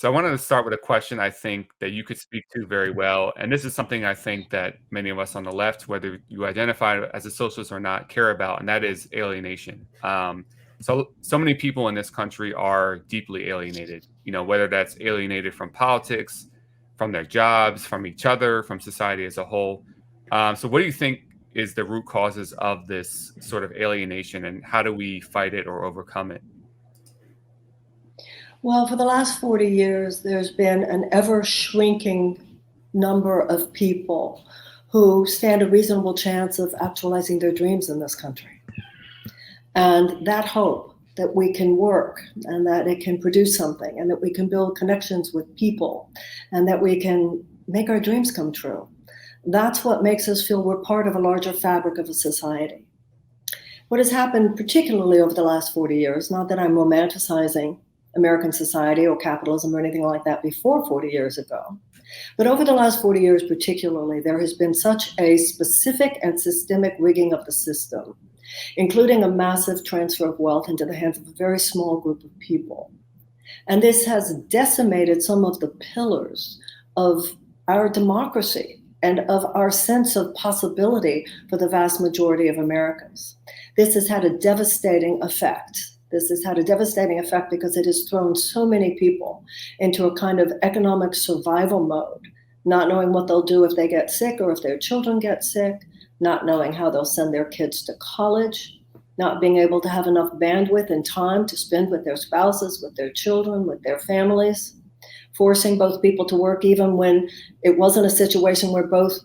So I wanted to start with a question I think that you could speak to very well. And this is something I think that many of us on the left, whether you identify as a socialist or not, care about, and that is alienation. So many people in this country are deeply alienated, whether that's alienated from politics, from their jobs, from each other, from society as a whole. So what do you think is the root causes of this sort of alienation, and how do we fight it or overcome it? Well, for the last 40 years, there's been an ever shrinking number of people who stand a reasonable chance of actualizing their dreams in this country. And that hope that we can work and that it can produce something and that we can build connections with people and that we can make our dreams come true, that's what makes us feel we're part of a larger fabric of a society. What has happened particularly over the last 40 years, not that I'm romanticizing American society or capitalism or anything like that before 40 years ago. But over the last 40 years particularly, there has been such a specific and systemic rigging of the system, including a massive transfer of wealth into the hands of a very small group of people. And this has decimated some of the pillars of our democracy and of our sense of possibility for the vast majority of Americans. This has had a devastating effect. This has had a devastating effect because it has thrown so many people into a kind of economic survival mode, not knowing what they'll do if they get sick or if their children get sick, not knowing how they'll send their kids to college, not being able to have enough bandwidth and time to spend with their spouses, with their children, with their families, forcing both people to work even when it wasn't a situation where both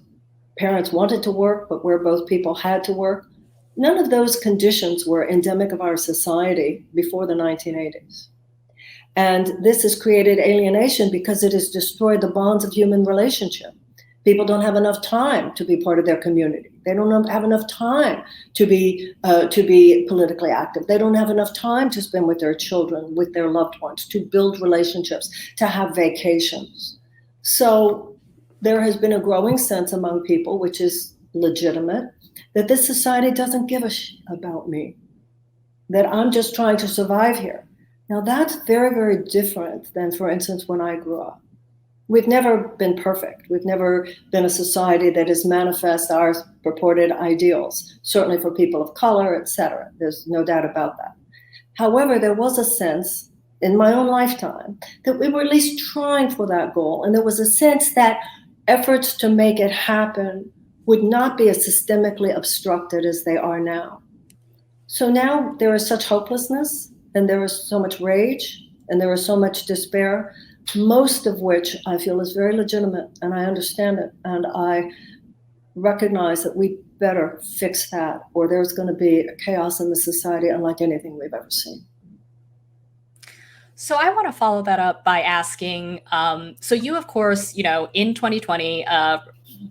parents wanted to work, but where both people had to work. None of those conditions were endemic of our society before the 1980s. And this has created alienation because it has destroyed the bonds of human relationship. People don't have enough time to be part of their community. They don't have enough time to be politically active. They don't have enough time to spend with their children, with their loved ones, to build relationships, to have vacations. So there has been a growing sense among people, which is legitimate, that this society doesn't give a shit about me, that I'm just trying to survive here. Now that's very, very different than, for instance, when I grew up. We've never been perfect. We've never been a society that has manifest our purported ideals, certainly for people of color, et cetera. There's no doubt about that. However, there was a sense in my own lifetime that we were at least trying for that goal. And there was a sense that efforts to make it happen would not be as systemically obstructed as they are now. So now there is such hopelessness, and there is so much rage, and there is so much despair, most of which I feel is very legitimate, and I understand it, and I recognize that we better fix that, or there's going to be a chaos in the society unlike anything we've ever seen. So I want to follow that up by asking, so you, of course, in 2020,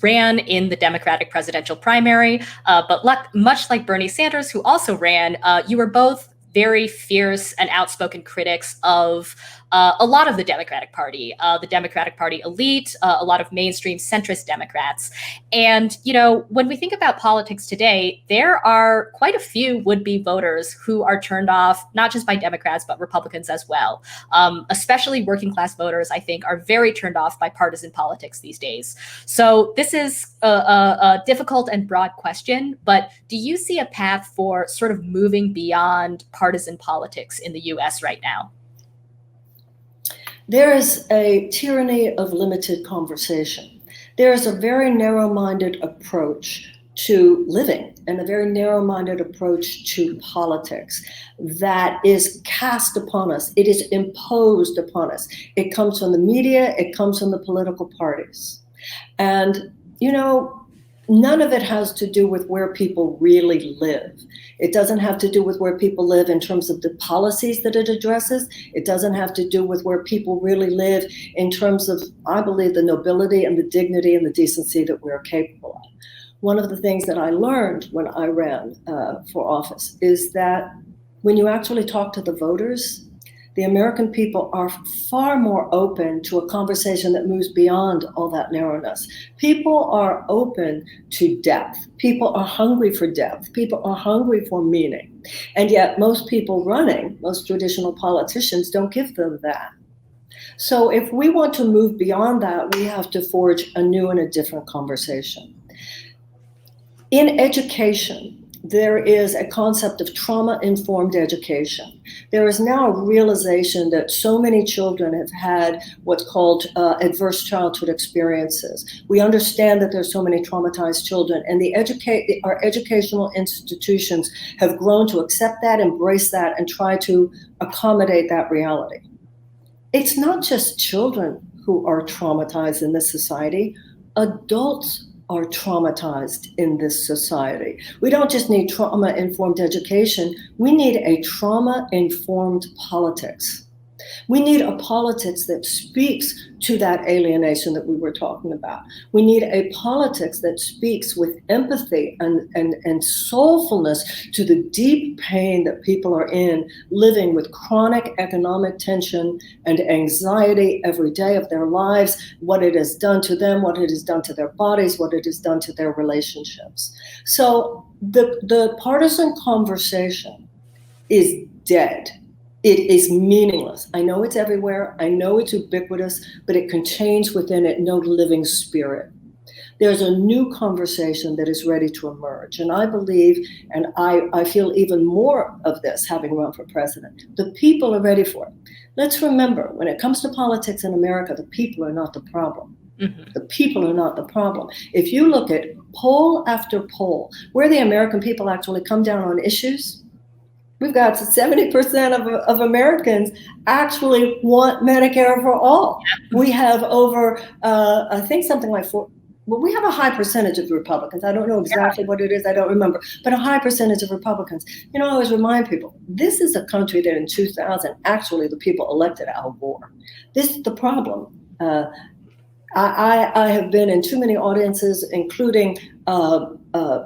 ran in the Democratic presidential primary, but much like Bernie Sanders, who also ran, you were both very fierce and outspoken critics of a lot of the Democratic Party elite, a lot of mainstream centrist Democrats. And, when we think about politics today, there are quite a few would-be voters who are turned off, not just by Democrats, but Republicans as well. Especially working class voters, I think, are very turned off by partisan politics these days. So this is a difficult and broad question, but do you see a path for sort of moving beyond partisan politics in the US right now? There is a tyranny of limited conversation. There is a very narrow-minded approach to living and a very narrow-minded approach to politics that is cast upon us. It is imposed upon us. It comes from the media. It comes from the political parties. And, none of it has to do with where people really live. It doesn't have to do with where people live in terms of the policies that it addresses. It doesn't have to do with where people really live in terms of, I believe, the nobility and the dignity and the decency that we're capable of. One of the things that I learned when I ran for office is that when you actually talk to the voters, the American people are far more open to a conversation that moves beyond all that narrowness. People are open to depth. People are hungry for depth. People are hungry for meaning. And yet most people running, most traditional politicians, don't give them that. So if we want to move beyond that, we have to forge a new and a different conversation. In education, there is a concept of trauma-informed education. There is now a realization that so many children have had what's called adverse childhood experiences. We understand that there's so many traumatized children, and our educational institutions have grown to accept that, embrace that, and try to accommodate that reality. It's not just children who are traumatized in this society. Adults are traumatized in this society. We don't just need trauma-informed education, we need a trauma-informed politics. We need a politics that speaks to that alienation that we were talking about. We need a politics that speaks with empathy and soulfulness to the deep pain that people are in, living with chronic economic tension and anxiety every day of their lives, what it has done to them, what it has done to their bodies, what it has done to their relationships. So the partisan conversation is dead. It is meaningless. I know it's everywhere. I know it's ubiquitous, but it contains within it no living spirit. There's a new conversation that is ready to emerge. And I believe, and I feel even more of this having run for president, the people are ready for it. Let's remember, when it comes to politics in America, the people are not the problem. Mm-hmm. The people are not the problem. If you look at poll after poll, where the American people actually come down on issues, we've got 70% of Americans actually want Medicare for all. We have over, I think something like we have a high percentage of Republicans. I don't know exactly what it is. I don't remember, but a high percentage of Republicans. You know, I always remind people, this is a country that in 2000, actually the people elected Al Gore. This is the problem. I have been in too many audiences, including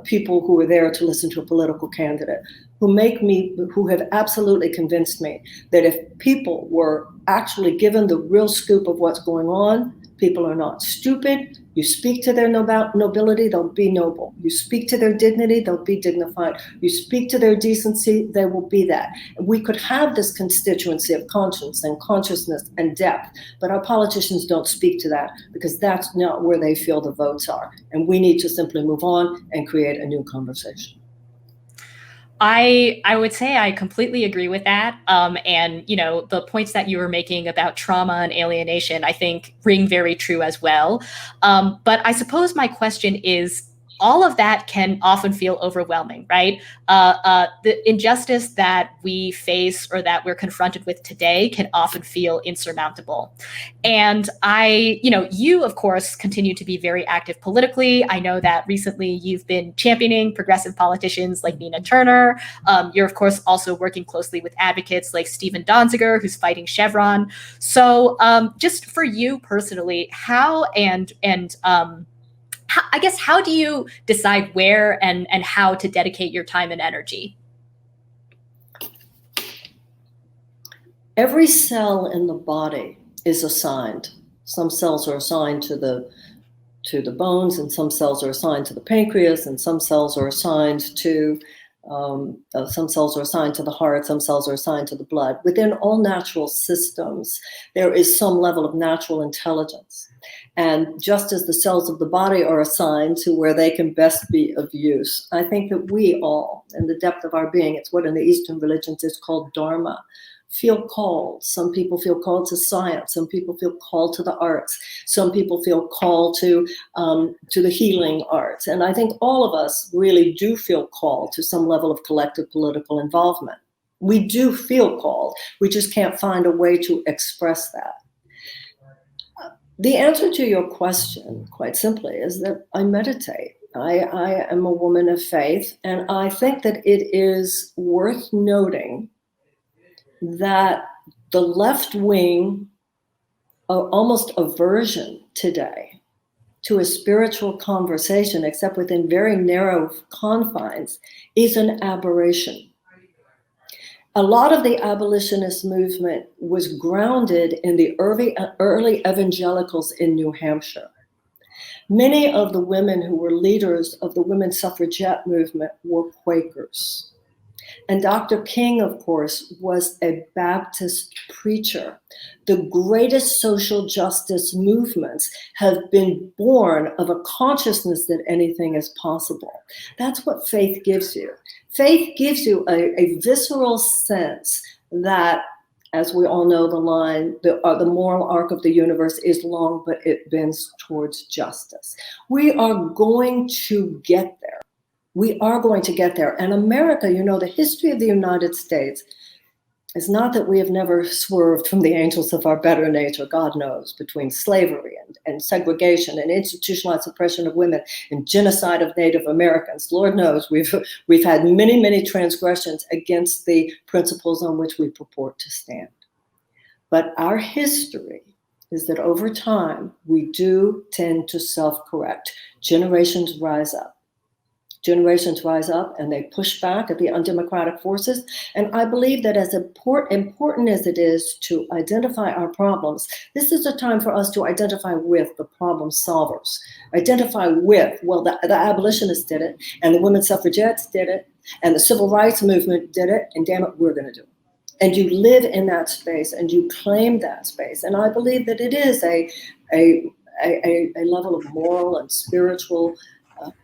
people who were there to listen to a political candidate, who have absolutely convinced me that if people were actually given the real scoop of what's going on, people are not stupid. You speak to their nobility, they'll be noble. You speak to their dignity, they'll be dignified. You speak to their decency, they will be that. We could have this constituency of conscience and consciousness and depth, but our politicians don't speak to that because that's not where they feel the votes are. And we need to simply move on and create a new conversation. I would say I completely agree with that. And, you know, the points that you were making about trauma and alienation, I think ring very true as well. But I suppose my question is, all of that can often feel overwhelming, right? The injustice that we face or that we're confronted with today can often feel insurmountable. And you, of course, continue to be very active politically. I know that recently you've been championing progressive politicians like Nina Turner. You're, of course, also working closely with advocates like Stephen Donziger, who's fighting Chevron. So just for you personally, how how do you decide where and how to dedicate your time and energy? Every cell in the body is assigned. Some cells are assigned to the bones, and some cells are assigned to the pancreas, and some cells are assigned to the heart, some cells are assigned to the blood. Within all natural systems, there is some level of natural intelligence. And just as the cells of the body are assigned to where they can best be of use, I think that we all, in the depth of our being, it's what in the Eastern religions is called dharma, feel called. Some people feel called to science. Some people feel called to the arts. Some people feel called to the healing arts. And I think all of us really do feel called to some level of collective political involvement. We do feel called. We just can't find a way to express that. The answer to your question, quite simply, is that I meditate. I am a woman of faith, and I think that it is worth noting that the left wing almost aversion today to a spiritual conversation, except within very narrow confines, is an aberration. A lot of the abolitionist movement was grounded in the early evangelicals in New Hampshire. Many of the women who were leaders of the women's suffragette movement were Quakers. And Dr. King, of course, was a Baptist preacher. The greatest social justice movements have been born of a consciousness that anything is possible. That's what faith gives you. Faith gives you a visceral sense that, as we all know the line, the moral arc of the universe is long, but it bends towards justice. We are going to get there. We are going to get there. And America, the history of the United States is not that we have never swerved from the angels of our better nature, God knows, between slavery and segregation and institutionalized suppression of women and genocide of Native Americans. Lord knows we've had many, many transgressions against the principles on which we purport to stand. But our history is that over time, we do tend to self-correct. Generations rise up. Generations rise up and they push back at the undemocratic forces. And I believe that as important as it is to identify our problems, this is a time for us to identify with the problem solvers. Identify with, well, the abolitionists did it, and the women's suffragettes did it, and the civil rights movement did it, and damn it, we're going to do it. And you live in that space and you claim that space. And I believe that it is a level of moral and spiritual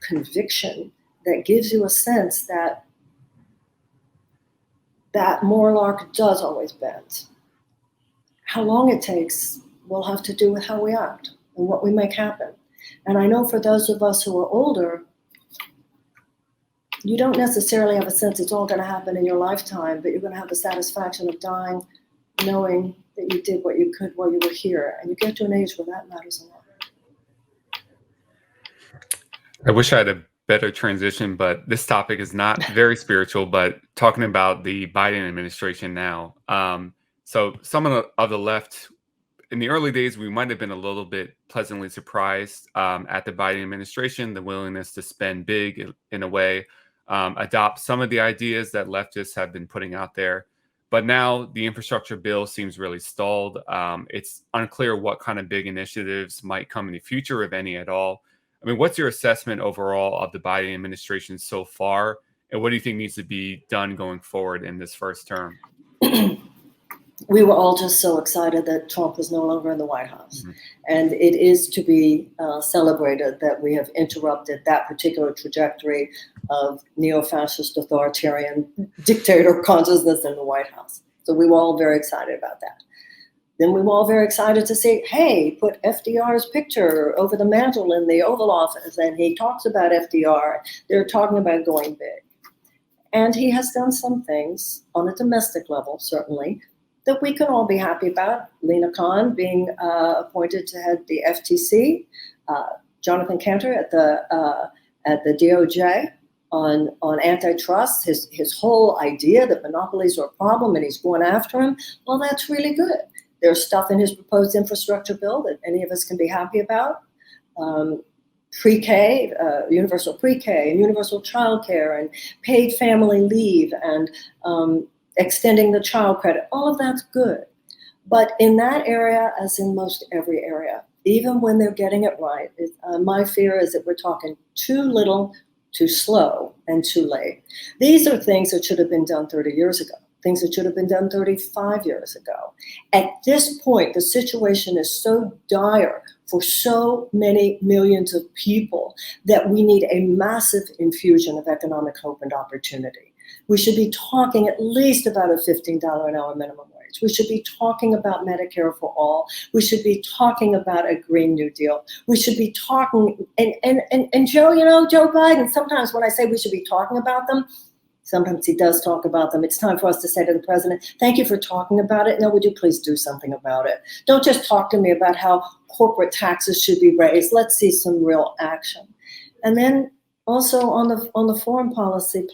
conviction that gives you a sense that that moral arc does always bend. How long it takes will have to do with how we act and what we make happen. And I know for those of us who are older, you don't necessarily have a sense it's all going to happen in your lifetime, but you're going to have the satisfaction of dying knowing that you did what you could while you were here. And you get to an age where that matters a lot. I wish I had a better transition, but this topic is not very spiritual, but talking about the Biden administration now. So some of the left, in the early days, we might have been a little bit pleasantly surprised at the Biden administration, the willingness to spend big in a way, adopt some of the ideas that leftists have been putting out there. But now the infrastructure bill seems really stalled. It's unclear what kind of big initiatives might come in the future, if any at all. I mean, what's your assessment overall of the Biden administration so far? And what do you think needs to be done going forward in this first term? We were all just so excited that Trump was no longer in the White House. Mm-hmm. And it is to be celebrated that we have interrupted that particular trajectory of neo-fascist authoritarian dictator consciousness in the White House. So we were all very excited about that. Then we were all very excited to see, hey, put FDR's picture over the mantle in the Oval Office, and he talks about FDR. They're talking about going big. And he has done some things on a domestic level, certainly, that we can all be happy about. Lena Khan being appointed to head the FTC, Jonathan Cantor at the DOJ on antitrust, his whole idea that monopolies are a problem and he's going after them. Well, that's really good. There's stuff in his proposed infrastructure bill that any of us can be happy about. Pre-K, universal pre-K, and universal childcare, and paid family leave, and extending the child credit. All of that's good. But in that area, as in most every area, even when they're getting it right, my fear is that we're talking too little, too slow, and too late. These are things that should have been done 30 years ago. Things that should have been done 35 years ago. At this point, the situation is so dire for so many millions of people that we need a massive infusion of economic hope and opportunity. We should be talking at least about a $15 an hour minimum wage. We should be talking about Medicare for all. We should be talking about a Green New Deal. We should be talking, and Joe, Joe Biden, sometimes when I say we should be talking about them, sometimes he does talk about them. It's time for us to say to the president, thank you for talking about it. Now, would you please do something about it? Don't just talk to me about how corporate taxes should be raised. Let's see some real action. And then also on the foreign policy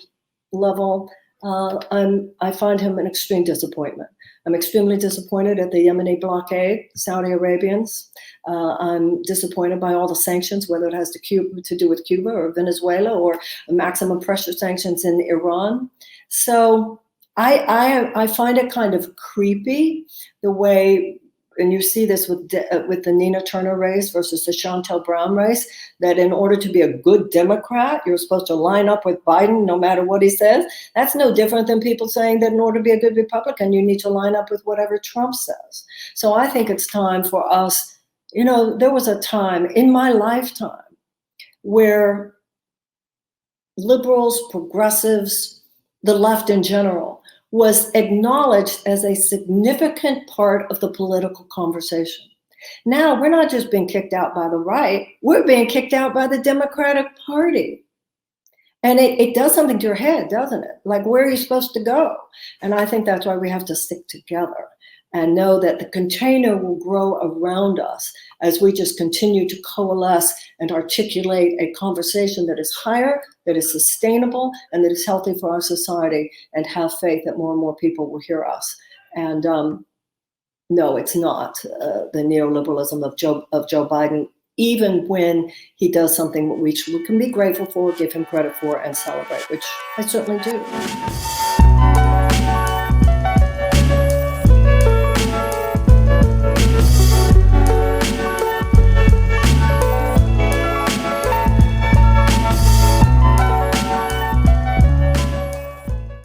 level, I find him an extreme disappointment. I'm extremely disappointed at the Yemeni blockade, Saudi Arabians. I'm disappointed by all the sanctions, whether it has to do with Cuba or Venezuela or maximum pressure sanctions in Iran. So I find it kind of creepy the way and you see this with the Nina Turner race versus the Chantel Brown race, that in order to be a good Democrat, you're supposed to line up with Biden no matter what he says. That's no different than people saying that in order to be a good Republican, you need to line up with whatever Trump says. So I think it's time for us, there was a time in my lifetime where liberals, progressives, the left in general, was acknowledged as a significant part of the political conversation. Now we're not just being kicked out by the right, we're being kicked out by the Democratic Party. And it does something to your head, doesn't it? Like, where are you supposed to go? And I think that's why we have to stick together and know that the container will grow around us as we just continue to coalesce and articulate a conversation that is higher, that is sustainable, and that is healthy for our society, and have faith that more and more people will hear us. And no, it's not the neoliberalism of Joe Biden, even when he does something which we can be grateful for, give him credit for, and celebrate, which I certainly do.